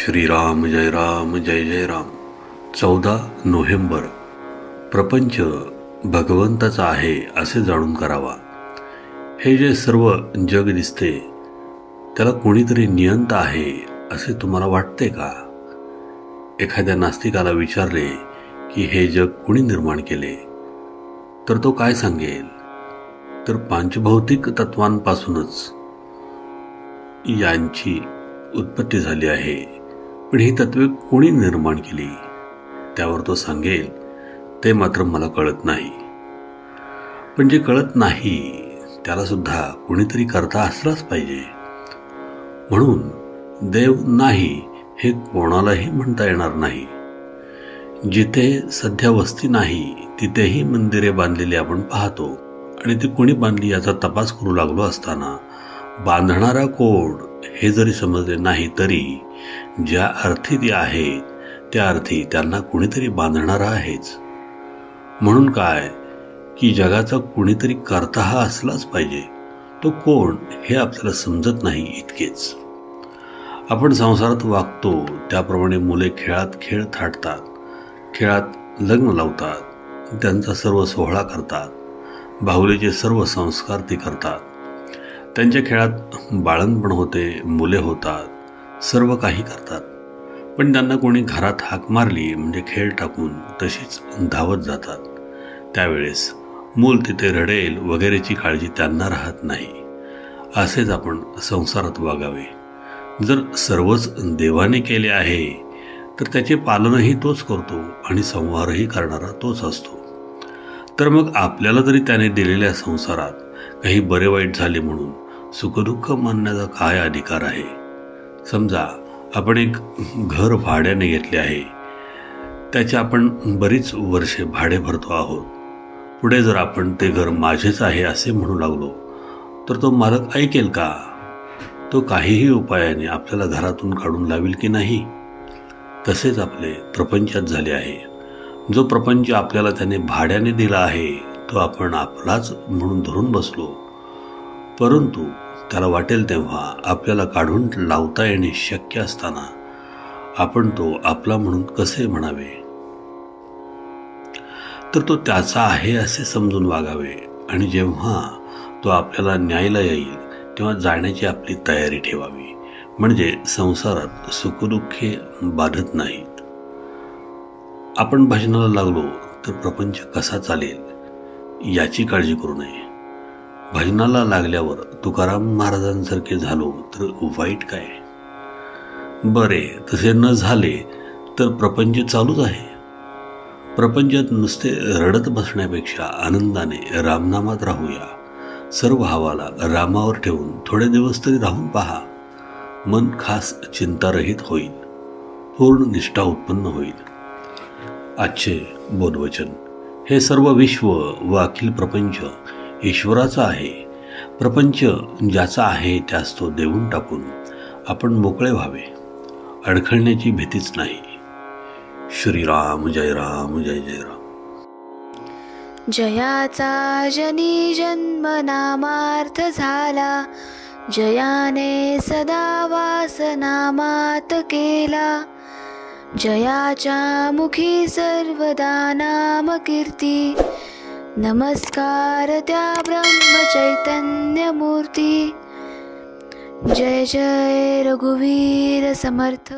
श्रीराम जय जय Ram. 14 November. प्रपंच भगवंताचा आहे असे जाणून करावा. हे जे सर्व जग दिसते त्याला कोणीतरी नियंता आहे असे तुम्हाला वाटते का? एखाद्या नास्तिकाला विचारले की हे जग कोणी निर्माण केले तर तो काय सांगेल? तर पंचभौतिक तत्वांपासूनच यांची उत्पत्ती झाली आहे. पण ही तत्वे कोणी निर्माण केली? त्यावर तो सांगेल ते मात्र मला कळत नाही. पण जे कळत नाही त्याला सुद्धा कोणीतरी करता असलाच पाहिजे. म्हणून देव नाही हे कोणालाही म्हणता येणार नाही. जिथे सध्या वस्ती नाही तिथेही मंदिरे बांधलेली आपण पाहतो. आणि ती कोणी बांधली याचा तपास करू लागलो असताना बांधणारा कोण हे जरी समजले नाही तरी ज्या अर्थी ती आहेत त्या अर्थी त्यांना कोणीतरी बांधणारा आहेच. म्हणून काय की जगाचा कोणीतरी करता हा असलाच पाहिजे. तो कोण हे आपल्याला समजत नाही इतकेच. आपण संसारात वागतो त्याप्रमाणे मुले खेळात खेळ थाटतात, खेळात लग्न लावतात, त्यांचा सर्व सोहळा करतात, बाहुलीचे सर्व संस्कार ते करतात. त्यांच्या खेळात बाळंतपण होते, मुले होतात, सर्व काही करतात. पण त्यांना कोणी घरात हाक मारली म्हणजे खेळ टाकून तशीच धावत जातात. त्यावेळेस मूल तिथे रडेल वगैरेची काळजी त्यांना राहत नाही. असेच आपण संसारात वागावे. जर सर्वच देवाने केले आहे तर त्याचे पालनही तोच करतो आणि संहारही करणारा तोच असतो. तर मग आपल्याला जरी त्याने दिलेल्या संसारात काही बरे वाईट झाले म्हणून सुखदुःख मानण्याचा काय अधिकार आहे? समजा आपण एक घर भाड्याने घेतले आहे. त्याचे आपण बरीच वर्षे भाडे भरतो आहोत. पुढे जर आपण ते घर माझेच आहे असे म्हणू लागलो तर तो मालक ऐकेल का? तो काहीही उपायाने आपल्याला घरातून काढून लावेल की नाही? तसेच आपले प्रपंचात झाले आहे. जो प्रपंच आपल्याला त्याने भाड्याने दिला आहे तो आपण आपलाच म्हणून धरून बसलो. परंतु त्याला वाटेल तेव्हा आपल्याला काढून लावता येणे शक्य असताना आपण तो आपला म्हणून कसे म्हणावे? तर तो त्याचा आहे असे समजून वागावे. आणि जेव्हा तो आपल्याला न्यायला येईल तेव्हा जाण्याची आपली तयारी ठेवावी. म्हणजे संसारात सुखदुःखे बाधत नाहीत. आपण भजनाला लागलो तर प्रपंच कसा चालेल याची काळजी करू नये. भजनाला लागल्यावर तुकाराम महाराजांसारखे झालो तर वाईट काय? बरे तसे न झाले तर प्रपंच चालूच आहे. प्रपंचात नुसते रडत बसण्यापेक्षा आनंदाने रामनामात राहूया. सर्व हवाला रामावर ठेवून थोडे दिवस तरी राहून पहा. मन खास चिंतारहित होईल, पूर्ण निष्ठा उत्पन्न होईल. आजचे बोधवचन. हे सर्व विश्व व अखिल प्रपंच ईश्वराचा आहे. प्रपंच ज्याचा आहे त्यास तो देऊन टाकून आपण मोकळे व्हावे. अडखळण्याची भीतीच नाही. श्रीराम जय जय राम. जयाचा जनी जन्म नामार्थ झाला, जयाने सदा वास नामात केला. जयाच्या मुखी सर्वदा नाम कीर्ती, नमस्कार त्या ब्रह्म चैतन्य मूर्ती. जय जय रघुवीर समर्थ.